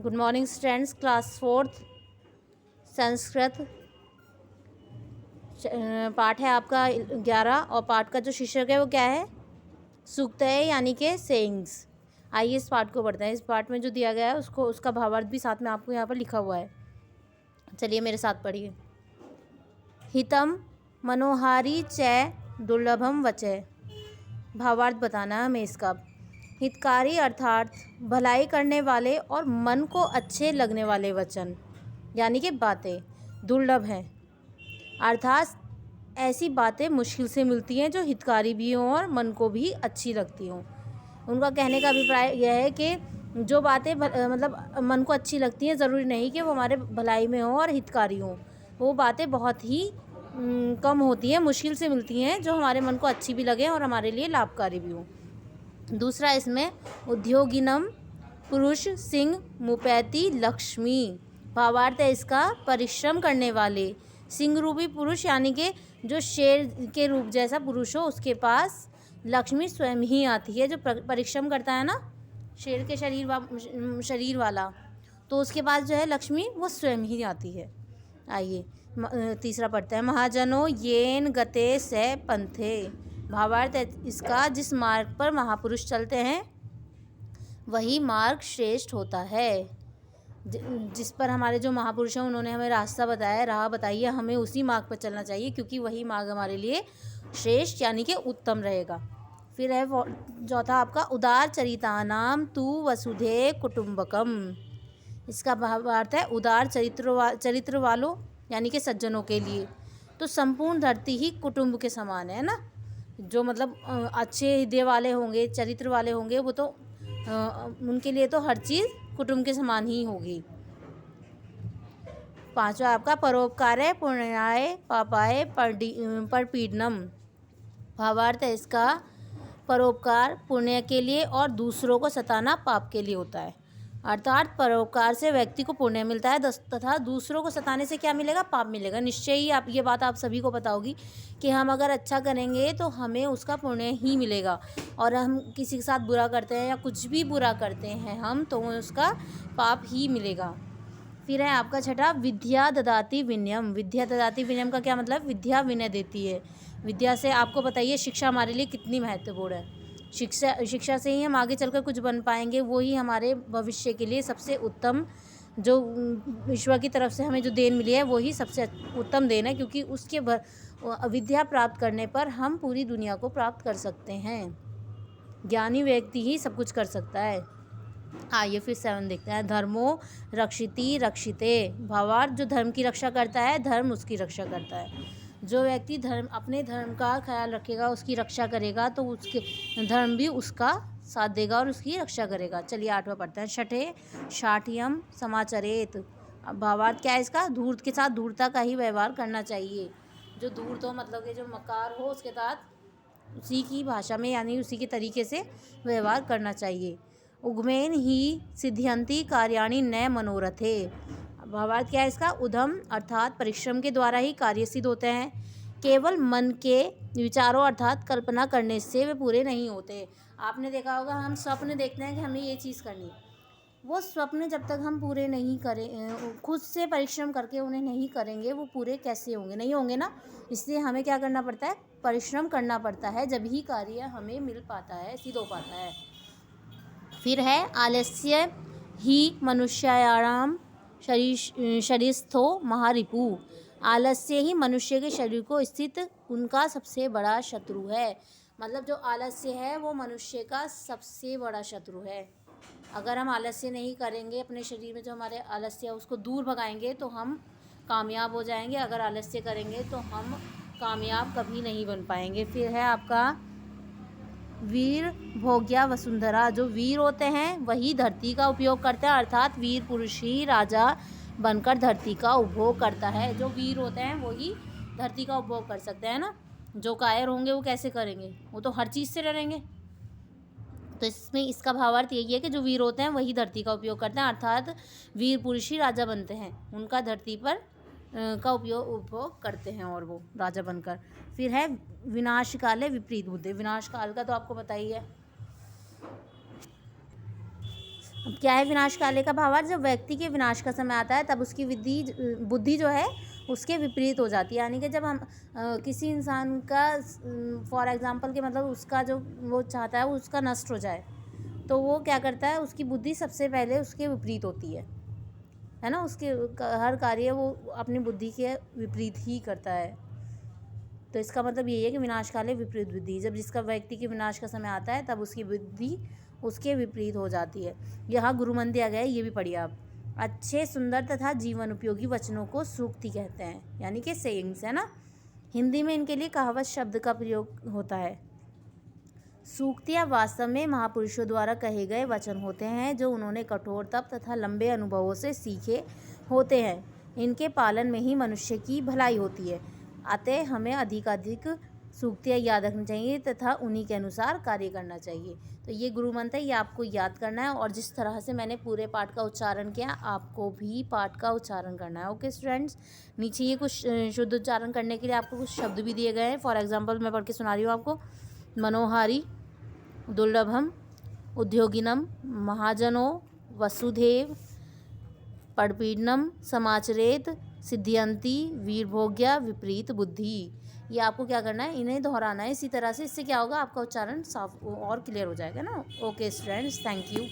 Good morning students, class fourth Sanskrit पाठ है आपका 11 और पाठ का जो शीर्षक है वो क्या है? सूक्त है यानी कि सेइंग्स। आइए इस पाठ को पढ़ते हैं। इस पाठ में जो दिया गया है उसका भावार्थ भी साथ में आपको यहाँ पर लिखा हुआ है। चलिए मेरे साथ पढ़िए। हितम मनोहारी च दुर्लभम वचय। भावार्थ बताना है हमें इसका। हितकारी अर्थात भलाई करने वाले और मन को अच्छे लगने वाले वचन यानी कि बातें दुर्लभ हैं, अर्थात ऐसी बातें मुश्किल से मिलती हैं जो हितकारी भी हों और मन को भी अच्छी लगती हों। उनका कहने का अभिप्राय यह है कि जो बातें मतलब मन को अच्छी लगती हैं, ज़रूरी नहीं कि वो हमारे भलाई में हों और हितकारी हों। वो बातें बहुत ही कम होती हैं, मुश्किल से मिलती हैं जो हमारे मन को अच्छी भी लगें और हमारे लिए लाभकारी भी हों। दूसरा इसमें उद्योगिनम पुरुष सिंह मुपैती लक्ष्मी। भावार्थ है इसका परिश्रम करने वाले सिंह रूपी पुरुष यानी कि जो शेर के रूप जैसा पुरुष हो उसके पास लक्ष्मी स्वयं ही आती है। जो परिश्रम करता है ना, शेर के शरीर वाला, तो उसके पास जो है लक्ष्मी वो स्वयं ही आती है। आइए तीसरा पढ़ते हैं। महाजनों येन गते से पंथे। भावार्थ है इसका जिस मार्ग पर महापुरुष चलते हैं वही मार्ग श्रेष्ठ होता है। जिस पर हमारे जो महापुरुष हैं उन्होंने हमें रास्ता बताया, राह बताई है, हमें उसी मार्ग पर चलना चाहिए क्योंकि वही मार्ग हमारे लिए श्रेष्ठ यानी कि उत्तम रहेगा। फिर है चौथा आपका उदार चरितानाम तु वसुधे कुटुंबकम। इसका भावार्थ है उदार चरित्र वालों यानी कि सज्जनों के लिए तो संपूर्ण धरती ही कुटुंब के समान है ना। जो मतलब अच्छे हृदय वाले होंगे, चरित्र वाले होंगे, वो तो उनके लिए तो हर चीज़ कुटुंब के समान ही होगी। पांचवा आपका परोपकारे पुण्याय पापाय परपीडनम। भावार्थ है इसका परोपकार पुण्य के लिए और दूसरों को सताना पाप के लिए होता है। अर्थात परोपकार से व्यक्ति को पुण्य मिलता है तथा दूसरों को सताने से क्या मिलेगा? पाप मिलेगा। निश्चय ही आप ये बात आप सभी को पता होगी कि हम अगर अच्छा करेंगे तो हमें उसका पुण्य ही मिलेगा, और हम किसी के साथ बुरा करते हैं या कुछ भी बुरा करते हैं हम तो उसका पाप ही मिलेगा। फिर है आपका छठा विद्या ददाति विनयम। विद्या ददाति विनयम का क्या मतलब? विद्या विनय देती है। विद्या से आपको बताइए शिक्षा हमारे लिए कितनी महत्वपूर्ण है। शिक्षा से ही हम आगे चलकर कुछ बन पाएंगे। वो ही हमारे भविष्य के लिए सबसे उत्तम, जो ईश्वर की तरफ से हमें जो देन मिली है वो ही सबसे उत्तम देन है, क्योंकि उसके विद्या प्राप्त करने पर हम पूरी दुनिया को प्राप्त कर सकते हैं। ज्ञानी व्यक्ति ही सब कुछ कर सकता है। आइए फिर 7 देखते हैं। धर्मो रक्षिति रक्षिते। भावार्थ जो धर्म की रक्षा करता है धर्म उसकी रक्षा करता है। जो व्यक्ति अपने धर्म का ख्याल रखेगा, उसकी रक्षा करेगा, तो उसके धर्म भी उसका साथ देगा और उसकी रक्षा करेगा। चलिए 8वां पढ़ते हैं। छठे शाठियम समाचरेत। भावार्थ क्या है इसका? धूर्त के साथ धूर्तता का ही व्यवहार करना चाहिए। जो धूर्त हो मतलब कि जो मकार हो उसके साथ उसी की भाषा में यानी उसी के तरीके से व्यवहार करना चाहिए। उग्मेन ही सिद्ध्यंति कार्याणि न मनोरथे। भावार्थ क्या है इसका? उद्यम अर्थात परिश्रम के द्वारा ही कार्य सिद्ध होते हैं। केवल मन के विचारों अर्थात कल्पना करने से वे पूरे नहीं होते। आपने देखा होगा हम स्वप्न देखते हैं कि हमें ये चीज़ करनी है, वो स्वप्न जब तक हम पूरे नहीं करें, खुद से परिश्रम करके उन्हें नहीं करेंगे, वो पूरे कैसे होंगे? नहीं होंगे ना। इसलिए हमें क्या करना पड़ता है? परिश्रम करना पड़ता है, जब ही कार्य हमें मिल पाता है, सिद्ध हो पाता है। फिर है आलस्य ही मनुष्याणाम शरीरस्थो महारिपु। आलस्य ही मनुष्य के शरीर को स्थित उनका सबसे बड़ा शत्रु है। मतलब जो आलस्य है वो मनुष्य का सबसे बड़ा शत्रु है। अगर हम आलस्य नहीं करेंगे, अपने शरीर में जो हमारे आलस्य है उसको दूर भगाएंगे तो हम कामयाब हो जाएंगे। अगर आलस्य करेंगे तो हम कामयाब कभी नहीं बन पाएंगे। फिर है आपका वीर भोग्या वसुंधरा। जो वीर होते हैं वही धरती का उपयोग करते हैं, अर्थात वीर पुरुष ही राजा बनकर धरती का उपभोग करता है। जो वीर होते हैं वही धरती का उपभोग कर सकते हैं ना। जो कायर होंगे वो कैसे करेंगे? वो तो हर चीज़ से डरेंगे। तो इसमें इसका भावार्थ यही है कि जो वीर होते हैं वही धरती का उपयोग करते हैं, अर्थात वीर पुरुष ही राजा बनते हैं। उनका धरती पर का उपभोग करते हैं और वो राजा बनकर। फिर है विनाश काले विपरीत बुद्धि। विनाश काल का तो आपको पता ही है। अब क्या है विनाश काले का भावार्थ? जब व्यक्ति के विनाश का समय आता है तब उसकी बुद्धि जो है उसके विपरीत हो जाती है। यानी कि जब हम किसी इंसान का फॉर एग्जांपल के मतलब उसका जो वो चाहता है वो उसका नष्ट हो जाए, तो वो क्या करता है, उसकी बुद्धि सबसे पहले उसके विपरीत होती है ना। उसके हर कार्य वो अपनी बुद्धि के विपरीत ही करता है। तो इसका मतलब यही है कि विनाश काले विपरीत बुद्धि। जब जिसका व्यक्ति के विनाश का समय आता है तब उसकी बुद्धि उसके विपरीत हो जाती है। यहाँ गुरुमंत्र दिया गया है, ये भी पढ़िए आप। अच्छे, सुंदर तथा जीवन उपयोगी वचनों को सूक्ति कहते हैं, यानी कि सेइंग्स, है ना। हिंदी में इनके लिए कहावत शब्द का प्रयोग होता है। सूक्तियाँ वास्तव में महापुरुषों द्वारा कहे गए वचन होते हैं जो उन्होंने कठोर तप तथा लंबे अनुभवों से सीखे होते हैं। इनके पालन में ही मनुष्य की भलाई होती है। अतः हमें अधिकाधिक सूक्तियाँ याद रखनी चाहिए तथा उन्हीं के अनुसार कार्य करना चाहिए। तो ये गुरु मंत्र है, ये आपको याद करना है। और जिस तरह से मैंने पूरे पाठ का उच्चारण किया, आपको भी पाठ का उच्चारण करना है। ओके स्टूडेंट्स, नीचे ये कुछ शुद्ध उच्चारण करने के लिए आपको कुछ शब्द भी दिए गए हैं। फॉर एग्जाम्पल मैं पढ़ के सुना रही हूँ आपको। मनोहारी, दुर्लभम, उद्योगिनम, महाजनो, वसुधैव, पड़पीडनम, समाचरेत, सिद्धियंती, वीरभोग्या, विपरीत बुद्धि। ये आपको क्या करना है, इन्हें दोहराना है इसी तरह से। इससे क्या होगा, आपका उच्चारण साफ और क्लियर हो जाएगा ना। Okay students, thank you.